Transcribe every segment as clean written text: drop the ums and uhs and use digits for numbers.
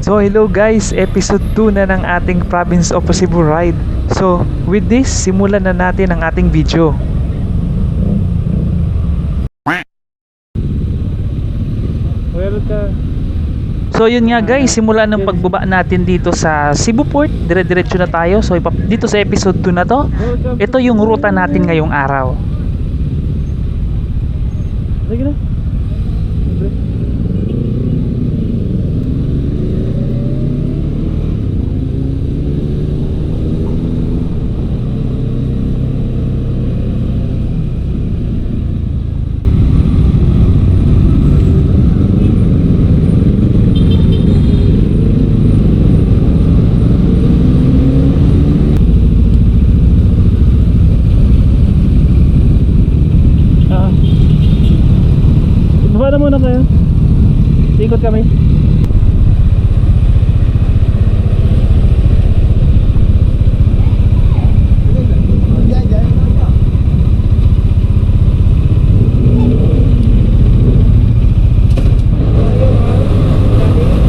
So hello guys, episode 2 na ng ating Province of Cebu ride. So with this, simulan na natin ang ating video. Welcome. So yun nga guys, simulan ng pagbaba natin dito sa Cebu Port. Dire-diretso na tayo. So dito sa episode 2 na to, ito yung ruta natin ngayong araw. Sige na. Baba na muna kayo. Ikot kami.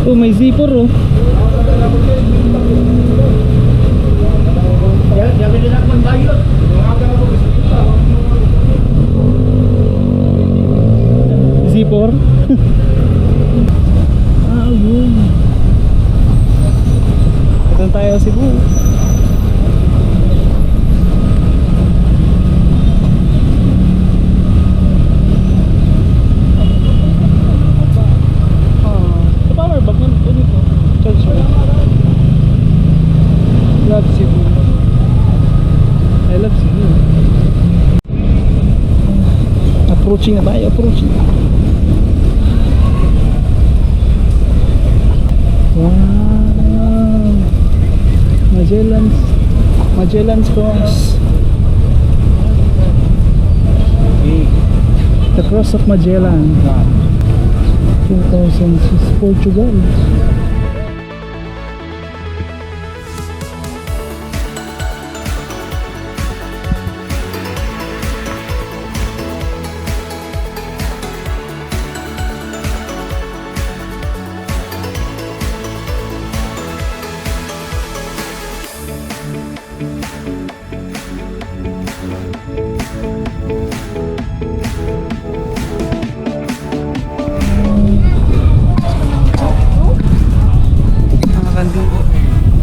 Oh, may zipper oh. Zipper. Ah, yun. Ito tayo sa Cebu. Sa power bank na dito. Charge mo. Love Cebu. I love Cebu. Approaching na tayo, approaching. Wow, Magellan's Cross. The Cross of Magellan, 2006, Portugal.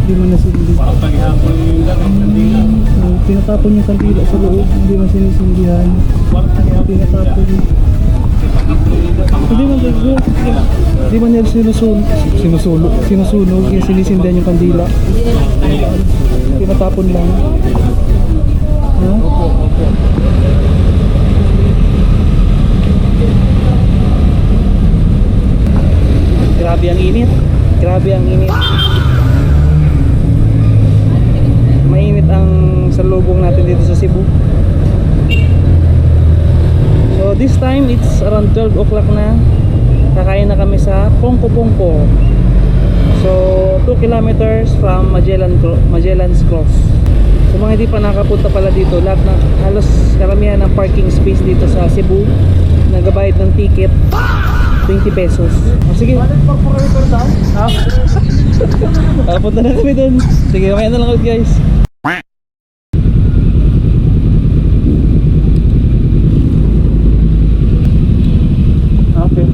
Hindi mo nasindi. Tinatapon yung kandila sa loob. Hindi mo sinisindihan. Tinatapon. Hindi mo nila sinusunog yung sinisindihan yung kandila. Tinatapon lang. Ha? Grabe ang init. Grabe ang init. Mainit ang salubong natin dito sa Cebu. So this time it's around 12 o'clock na. Kakain na kami sa Pongko Pongko. So 2 kilometers from Magellan's Cross. So mga hindi pa nakapunta pala dito, lahat ng halos karamihan ng parking space dito sa Cebu, nagabayad ng ticket 20 pesos. Sige. Punta na kami dun. Sige, kaya na lang ulit guys. Okay.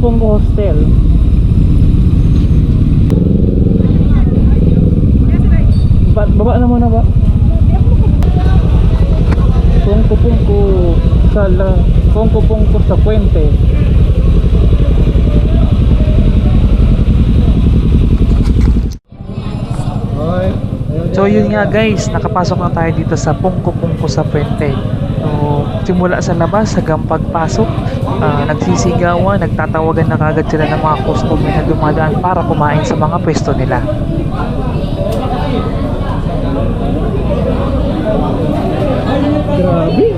Pongko Hostel. Baba na muna ba? Pongko sa Puente. So yun nga guys, nakapasok na tayo dito sa Pongko sa Puente. So simula sa labas hanggang pagpasok, nagsisigawan, nagtatawagan na kagad sila ng mga customer na dumadaan para kumain sa mga pwesto nila. Grabe.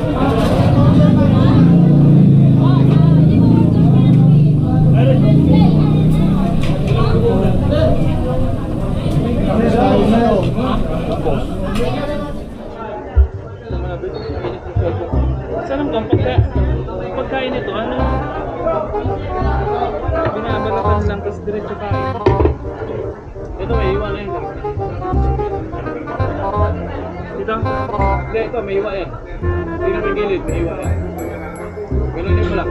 Saan ang pagkain ito? Ano? Binabalatan lang kasi diretso kain. Ito may iwan na yun. Dito? Hindi, ito may iwan yan. Hindi na may gilid, may iwan yan. Ganun din pala.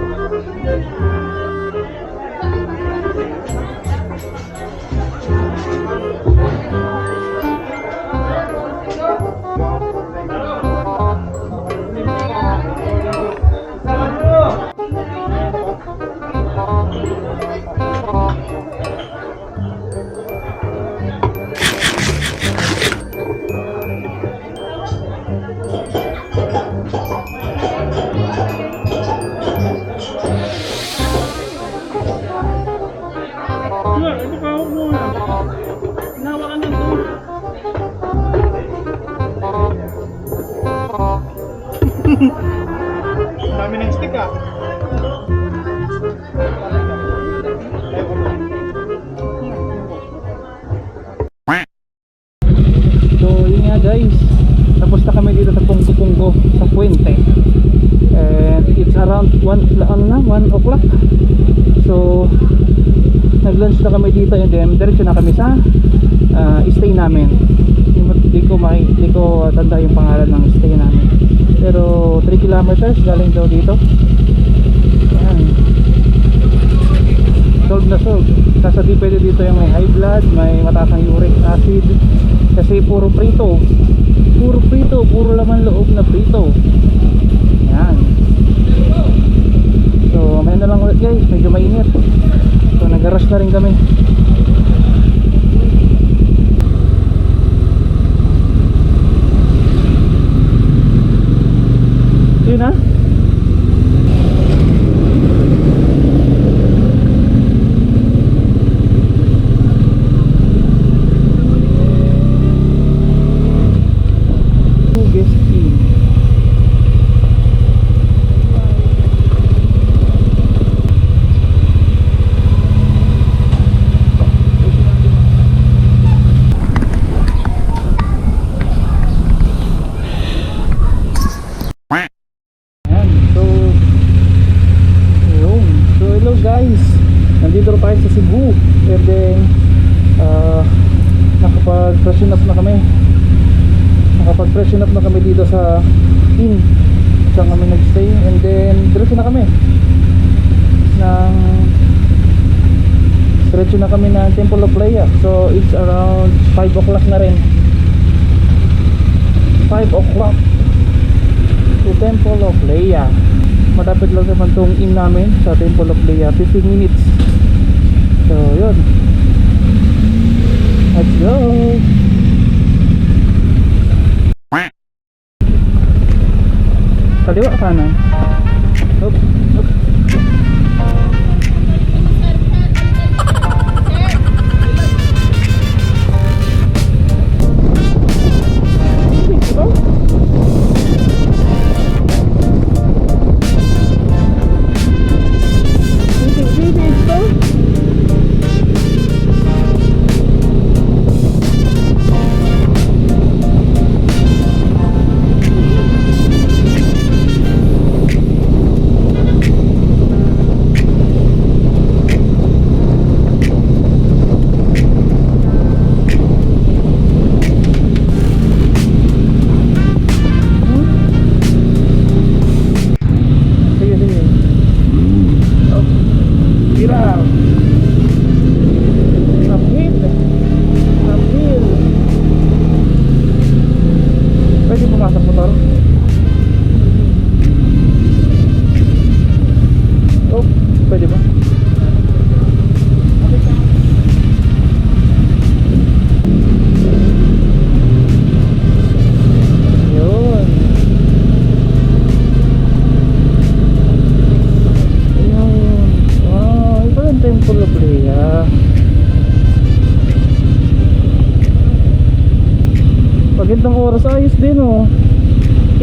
Ito kahok mo na. Hinawakan lang ito. Dami ng stick ah. So yun nga guys, tapos na kami dito sa Pungko sa Puente, and it's around 1 o'clock. So nag-lunch na kami dito and then diretso na kami sa stay namin. Hindi ko tanda yung pangalan ng stay namin, pero 3 kilometers galing daw dito. Ayan, solve na solve. Kasi di pwede dito yung may high blood, may mataas ang uric acid, kasi puro prito, puro laman loob na prito. Yan. So may na lang ulit guys, medyo mainit. So nag-rush na rin kami. Yun na. Guys, nandito tayo sa Cebu, and then nakapag-freshen up na kami dito sa inn saan kami nagstay, and then diretso na kami ng Temple of Leia. So it's around 5 o'clock na rin, 5 o'clock to Temple of Leia. Matapit lang naman tong inn namin sa Temple of Leia, 15 minutes. So yun, let's go. Kaliwa kanan. Hop, hop.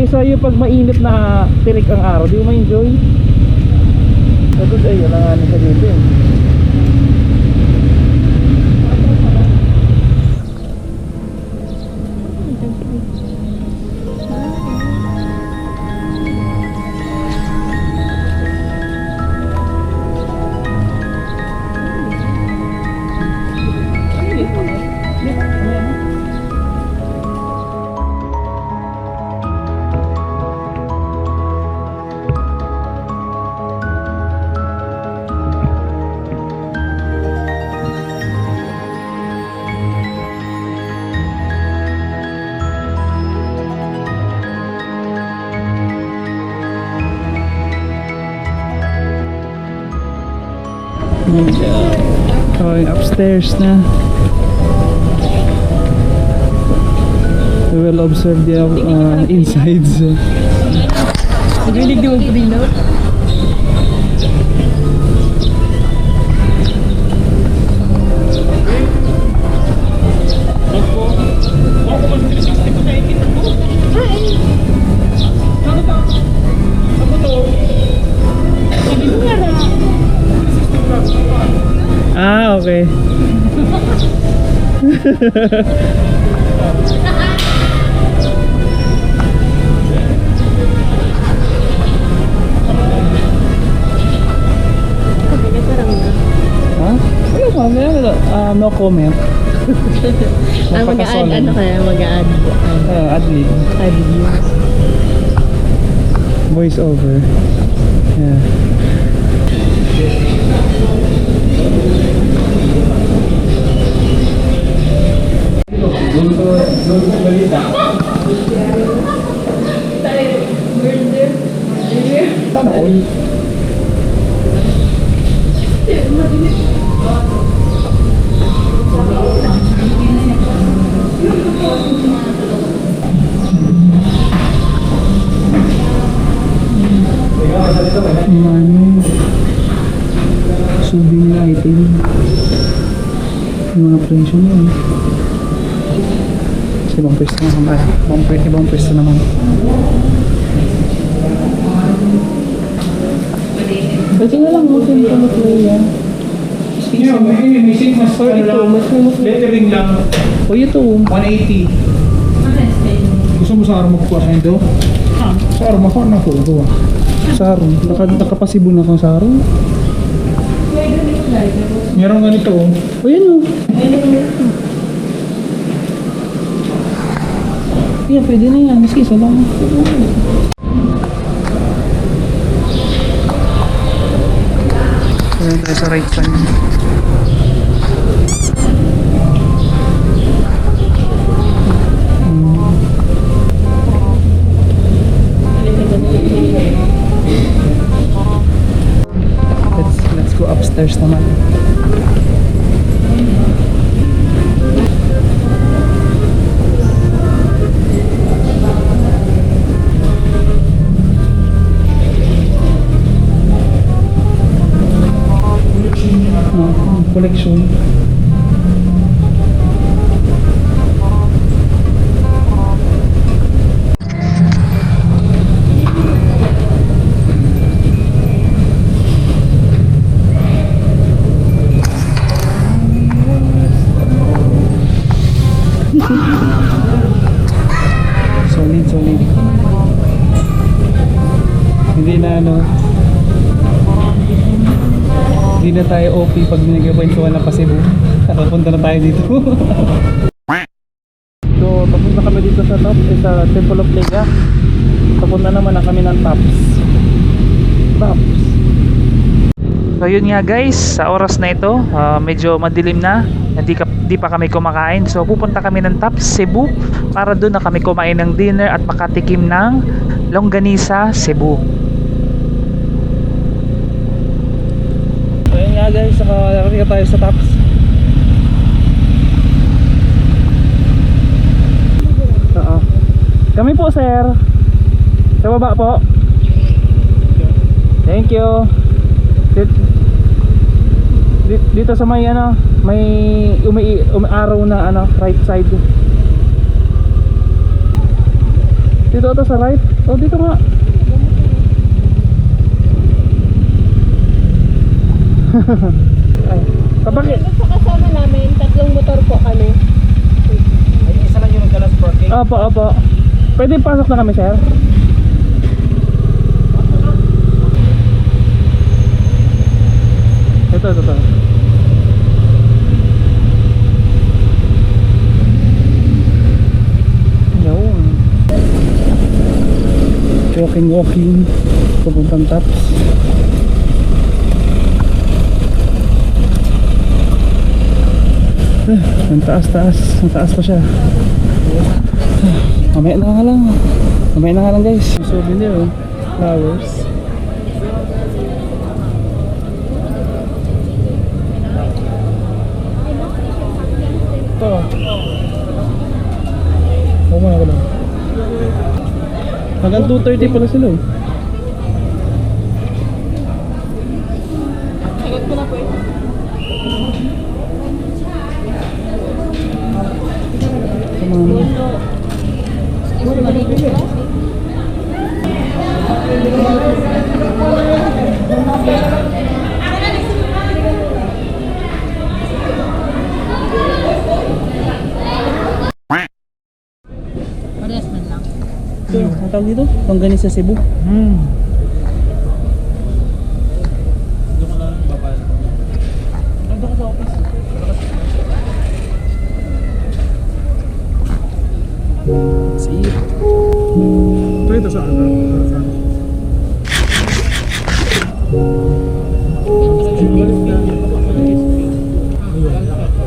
sa'yo pag mainit na tirik ang araw, di mo ma-enjoy? Sagot ay, alanganin sa dito eh. Going upstairs na. We will observe the insides. Nagwilig di mo po din, no? Ah, okay. Ha? No comment. Mag-add, ano kaya? Mag-add. Ad-lib. Add views. Voice over. Yeah. Ano? Souvenir item. Yung mga presyo niya. Sa ibang pwesto naman. Ibang pwesto naman. Pwede na lang mo din ito play yan. Yeah, may missing mas Or ito, mas may mas lettering lang. O ito. 180. Gusto mo sa araw magkuha sa ito? Sa araw makuha na po ito. Sarong. Nakapasibo na kang sarong. Meron ganito oh. O yan o. Yan, pwede na yan. Maski isa lang. Ayan tayo sa right side. Let's go upstairs naman. Collection. Solid. Hindi na ano. Hindi na tayo OP pag binigay-kwentuhan na pasibo. Nakapunta na tayo dito. So, tapos na kami dito sa top, sa Temple of Lega. Papunta naman na kami ng Tops. So yun nga guys, sa oras na ito, medyo madilim na. Di pa kami kumakain. So pupunta kami ng Tops, Cebu, para doon na kami kumain ng dinner at makatikim ng longganisa Cebu. So yun nga guys, nakarating tayo sa Tops. Kami po sir. Sa baba po. Thank you. Dito sa may ano, may araw na ano, right side. Dito ito sa right. Oh, dito nga. Ay, kapag Sa kasama namin, 3 motor po kami. Opo, opo. Pwede pasok na kami, sir? Ito. Yun. Walking. Pupuntang Taps. Ang taas. Ang taas pa siya. Mamaya na nga lang guys. Yung souvenir, oh. Flowers. Ito. Oo nga lang. Hanggang 2:30 pala sila, eh. Sagot ko na po ito. Come on. Parehas man lang. Ito, ang tawag dito? Longganisa Cebu. Nandun ko sa office. See? Ito sa ano?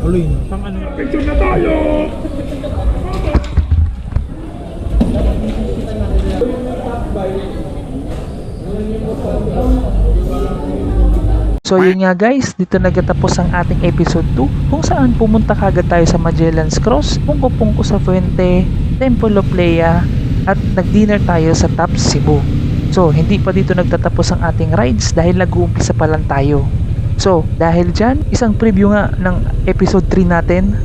Halloween. Pang ano? Picture na tayo! So yun nga guys, dito nagtatapos ang ating episode 2 kung saan pumunta kagad tayo sa Magellan's Cross, Pungko sa Fuente, Temple of Lea at nag-dinner tayo sa Taps Cebu. So hindi pa dito nagtatapos ang ating rides dahil nag-uumpisa pa lang tayo. So dahil dyan, isang preview nga ng episode 3 natin